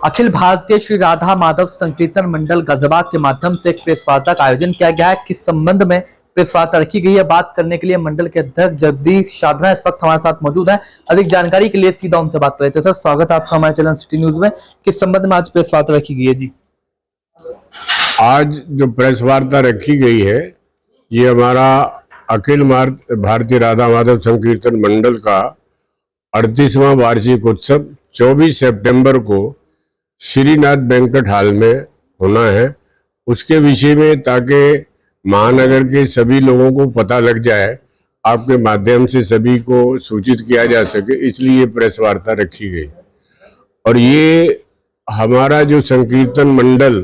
अखिल भारतीय श्री राधा माधव संकीर्तन मंडल गाजियाबाद के माध्यम से एक प्रेस वार्ता का आयोजन किया गया है। किस संबंध में प्रेस वार्ता रखी गई है, बात करने के लिए मंडल के अध्यक्ष जगदीश साधना इस वक्त हमारे साथ मौजूद है। अधिक जानकारी के लिए सीधा उनसे बात कर लेते हैं। सर, स्वागत है आपका हमारे चैनल सिटी न्यूज में। किस संबंध में आज प्रेस वार्ता रखी गई है? जी, आज जो प्रेस वार्ता रखी गई है, ये हमारा अखिल भारतीय राधा माधव संकीर्तन मंडल का 38वां वार्षिक उत्सव 24 सितंबर को श्रीनाथ बैंक्वेट हॉल में होना है। उसके विषय में, ताकि महानगर के सभी लोगों को पता लग जाए, आपके माध्यम से सभी को सूचित किया जा सके, इसलिए ये प्रेस वार्ता रखी गई। और ये हमारा जो संकीर्तन मंडल,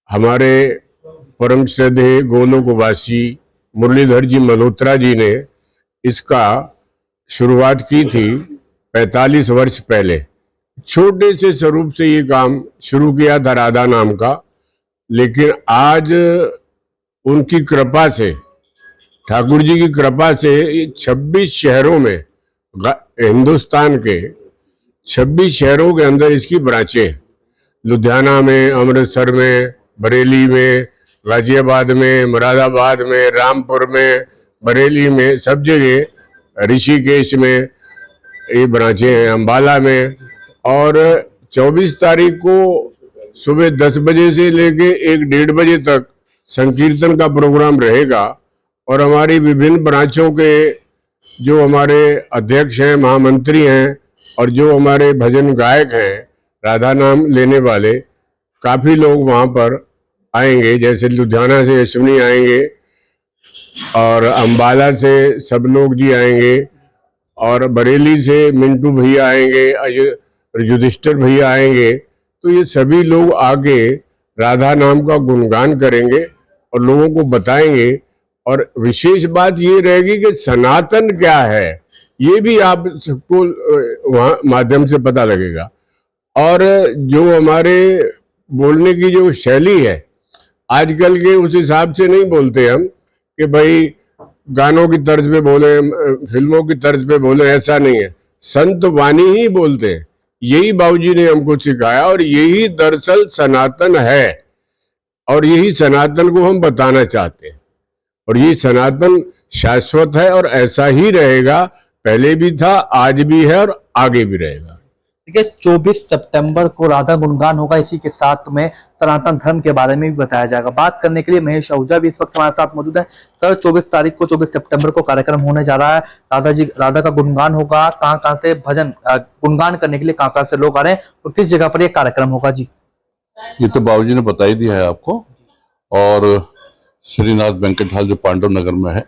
हमारे परम श्रद्धेय गोलोकवासी मुरलीधर जी मल्होत्रा जी ने इसका शुरुआत की थी 45 वर्ष पहले। छोटे से स्वरूप से ये काम शुरू किया था राधा नाम का, लेकिन आज उनकी कृपा से, ठाकुर जी की कृपा से 26 शहरों में, हिंदुस्तान के 26 शहरों के अंदर इसकी ब्रांचें, लुधियाना में, अमृतसर में, बरेली में, गाजियाबाद में, मुरादाबाद में, रामपुर में, बरेली में, सब जगह, ऋषिकेश में ये ब्रांचें हैं, अंबाला में। और 24 तारीख को सुबह 10 बजे से लेके 1-1:30 बजे तक संकीर्तन का प्रोग्राम रहेगा। और हमारी विभिन्न ब्रांचों के जो हमारे अध्यक्ष हैं, महामंत्री हैं, और जो हमारे भजन गायक हैं, राधा नाम लेने वाले, काफ़ी लोग वहाँ पर आएंगे। जैसे लुधियाना से यशवनी आएंगे, और अंबाला से सब लोग जी आएंगे, और बरेली से मिंटू भैया आएंगे, युधिष्ठिर भैया आएंगे। तो ये सभी लोग आके राधा नाम का गुणगान करेंगे और लोगों को बताएंगे। और विशेष बात ये रहेगी कि सनातन क्या है, ये भी आप सबको वहाँ माध्यम से पता लगेगा। और जो हमारे बोलने की जो शैली है, आजकल के उस हिसाब से नहीं बोलते हम कि भाई गानों की तर्ज पे बोले, फिल्मों की तर्ज पे बोले, ऐसा नहीं है। संत वाणी ही बोलते हैं। यही बाबूजी ने हमको सिखाया, और यही दरअसल सनातन है, और यही सनातन को हम बताना चाहते हैं। और ये सनातन शाश्वत है और ऐसा ही रहेगा, पहले भी था, आज भी है और आगे भी रहेगा। ठीक है, 24 सितंबर को राधा गुणगान होगा। इसी के साथ में सनातन धर्म के बारे में भी बताया जाएगा। बात करने के लिए महेश आहूजा भी इस वक्त हमारे साथ मौजूद है। सर, 24 तारीख को, 24 सितंबर को कार्यक्रम होने जा रहा है। राधा का गुणगान होगा। कहाँ से भजन गुणगान करने के लिए कहाँ से लोग आ रहे हैं और किस जगह पर यह कार्यक्रम होगा? जी, ये तो बाबूजी ने बता ही दिया है आपको। और श्रीनाथ बैंक्वेट हॉल जो पांडव नगर में है,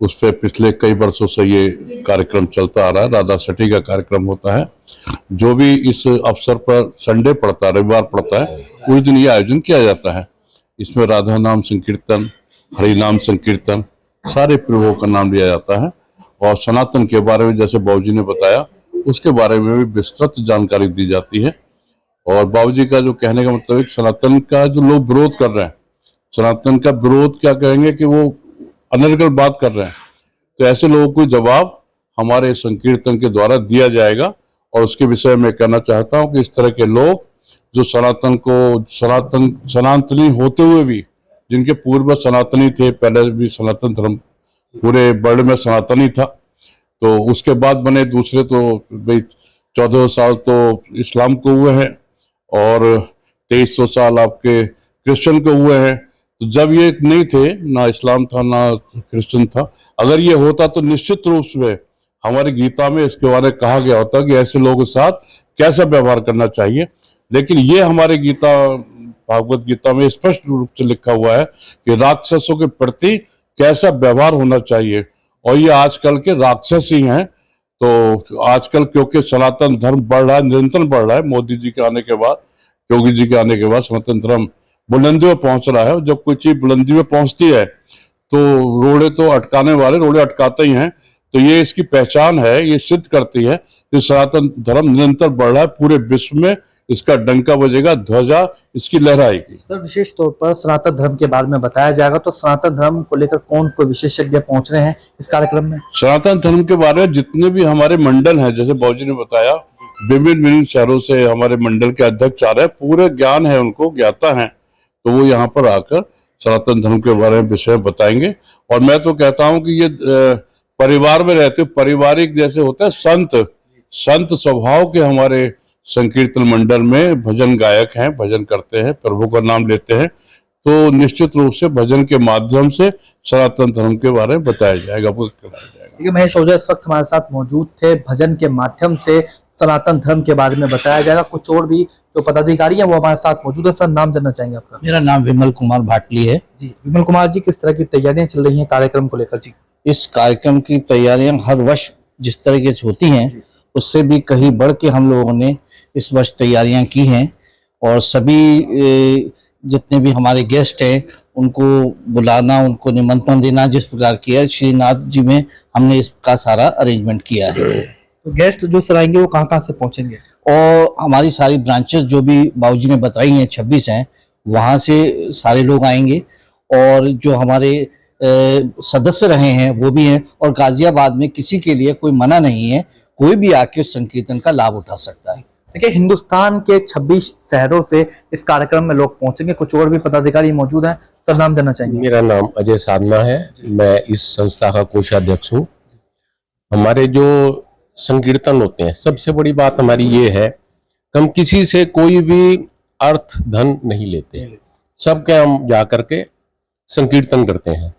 उस पर पिछले कई वर्षों से ये कार्यक्रम चलता आ रहा है। राधा सटी का कार्यक्रम होता है। जो भी इस अवसर पर संडे पड़ता है, रविवार पड़ता है, उस दिन ये आयोजन किया जाता है। इसमें राधा नाम संकीर्तन, हरि नाम संकीर्तन, सारे प्रभुओं का नाम लिया जाता है। और सनातन के बारे में जैसे बाबूजी ने बताया, उसके बारे में भी विस्तृत जानकारी दी जाती है। और बाबूजी का जो कहने का मतलब है, सनातन का जो लोग विरोध कर रहे हैं, सनातन का विरोध क्या कहेंगे कि वो अनर्गल बात कर रहे हैं, तो ऐसे लोगों को जवाब हमारे संकीर्तन के द्वारा दिया जाएगा। और उसके विषय में कहना चाहता हूं कि इस तरह के लोग जो सनातनी होते हुए भी, जिनके पूर्वज सनातनी थे, पहले भी सनातन धर्म पूरे वर्ल्ड में सनातनी था, तो उसके बाद बने दूसरे, तो भाई 1400 साल तो इस्लाम को हुए हैं और 2300 साल आपके क्रिश्चियन को हुए हैं। तो जब ये नहीं थे, ना इस्लाम था ना क्रिश्चियन था, अगर ये होता तो निश्चित रूप से हमारी गीता में इसके बारे में कहा गया होता कि ऐसे लोगों के साथ कैसा व्यवहार करना चाहिए। लेकिन ये हमारे गीता, भागवत गीता में स्पष्ट रूप से लिखा हुआ है कि राक्षसों के प्रति कैसा व्यवहार होना चाहिए। और ये आजकल के राक्षस ही हैं। तो आजकल क्योंकि सनातन धर्म बढ़ रहा है, निरंतर बढ़ रहा है, मोदी जी के आने के बाद, योगी जी के आने के बाद सनातन धर्म बुलंदी में पहुंच रहा है। जब कोई चीज बुलंदी में पहुंचती है तो रोड़े तो अटकाने वाले रोड़े अटकाते ही हैं। तो ये इसकी पहचान है, ये सिद्ध करती है कि सनातन धर्म निरंतर बढ़ रहा है। पूरे विश्व में इसका डंका बजेगा, ध्वजा इसकी लहराएगी। सर, विशेष तौर पर सनातन धर्म के बारे में बताया जाएगा। तो सनातन धर्म को लेकर कौन कोई विशेषज्ञ पहुंच रहे हैं इस कार्यक्रम में? सनातन धर्म के बारे में जितने भी हमारे मंडल हैं, जैसे बाबूजी ने बताया, विभिन्न विभिन्न शहरों से हमारे मंडल के अध्यक्ष आ रहे हैं, पूरे ज्ञान है उनको, ज्ञाता हैं, तो वो यहाँ पर आकर सनातन धर्म के बारे में विषय बताएंगे। और मैं तो कहता हूँ कि ये परिवार में रहते पारिवारिक जैसे होता है, संत स्वभाव के हमारे संकीर्तन मंडल में भजन गायक हैं, भजन करते हैं, प्रभु का नाम लेते हैं, तो निश्चित रूप से भजन के माध्यम से सनातन धर्म के बारे में बताया जाएगा, कराया जाएगा। देखिए महेश ओझा इस वक्त हमारे साथ मौजूद थे, भजन के माध्यम से सनातन धर्म के बारे में बताया जाएगा। कुछ और भी जो पदाधिकारी हैं वो हमारे साथ मौजूद है। सर, नाम जानना चाहेंगे आपका? मेरा नाम विमल कुमार भाटली है जी, विमल कुमार जी, किस तरह की तैयारियां चल रही हैं कार्यक्रम को लेकर? जी, इस कार्यक्रम की तैयारियां हर वर्ष जिस तरीके से होती हैं उससे भी कहीं बढ़ के हम लोगों ने इस वर्ष तैयारियां की हैं, और सभी जितने भी हमारे गेस्ट हैं उनको बुलाना, उनको निमंत्रण देना जिस प्रकार किया श्रीनाथ जी में हमने इसका सारा अरेंजमेंट किया है। तो गेस्ट जो सर आएंगे वो कहाँ से पहुंचेंगे? और हमारी सारी ब्रांचेस जो भी बाबूजी ने बताई हैं 26 हैं, वहाँ से सारे लोग आएंगे, और जो हमारे सदस्य रहे हैं वो भी हैं, और गाजियाबाद में किसी के लिए कोई मना नहीं है, कोई भी आके उस संकीर्तन का लाभ उठा सकता है। देखिए हिंदुस्तान के 26 शहरों से इस कार्यक्रम में लोग पहुंचेंगे। कुछ और भी पदाधिकारी मौजूद हैं। सर, नाम जानना चाहेंगे? मेरा नाम अजय साधना है, मैं इस संस्था का कोषाध्यक्ष हूँ। हमारे जो संकीर्तन होते हैं, सबसे बड़ी बात हमारी ये है कि हम किसी से कोई भी अर्थ धन नहीं लेते, सबके हम जा करके संकीर्तन करते हैं।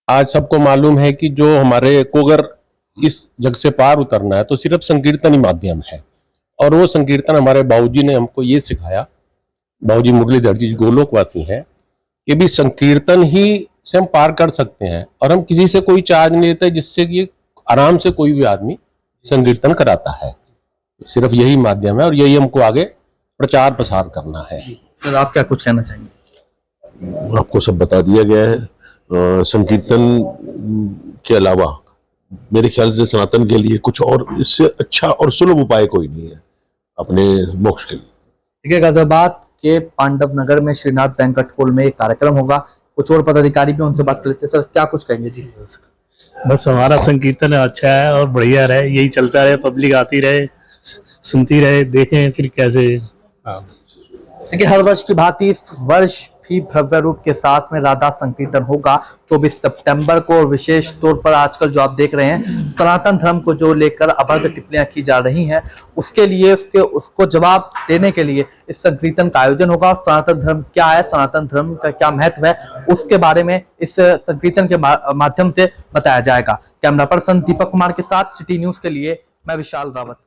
आज सबको मालूम है कि जो हमारे को अगर इस जग से पार उतरना है तो सिर्फ संकीर्तन ही माध्यम है, और वो संकीर्तन हमारे बाबूजी ने हमको ये सिखाया, बाबूजी मुरलीधर जी गोलोकवासी हैं, कि भी संकीर्तन ही से हम पार कर सकते हैं, और हम किसी से कोई चार्ज नहीं लेते, जिससे कि आराम से कोई भी आदमी संकीर्तन कराता है। सिर्फ यही माध्यम है और यही हमको आगे प्रचार प्रसार करना है। सर, आप क्या कुछ कहना चाहेंगे? आपको सब बता दिया गया है। संकीर्तन के अलावा मेरे ख्याल से सनातन के लिए कुछ और इससे अच्छा और सुलभ उपाय कोई नहीं है अपने मोक्ष के लिए। देखिए गाजियाबाद के पांडव नगर में श्रीनाथ बैंक्वेट हॉल में एक कार्यक्रम होगा। कुछ और पदाधिकारी भी उनसे बात कर लेते हैं। सर, क्या कुछ कहेंगे? जी, बस हमारा संकीर्तन अच्छा है और बढ़िया रहे, यही चलता रहे, पब्लिक आती रहे, सुनती रहे, देखें फिर कैसे। देखिए हर वर्ष की भांति इस वर्ष भी भव्य रूप के साथ में राधा संकीर्तन होगा 24 सितंबर को। और विशेष तौर पर आजकल जो आप देख रहे हैं सनातन धर्म को जो लेकर अभद्र टिप्पणियां की जा रही हैं, उसके लिए उसको जवाब देने के लिए इस संकीर्तन का आयोजन होगा। सनातन धर्म क्या है, सनातन धर्म का क्या महत्व है, उसके बारे में इस संकीर्तन के माध्यम से बताया जाएगा। कैमरा पर्सन दीपक कुमार के साथ सिटी न्यूज के लिए मैं विशाल रावत।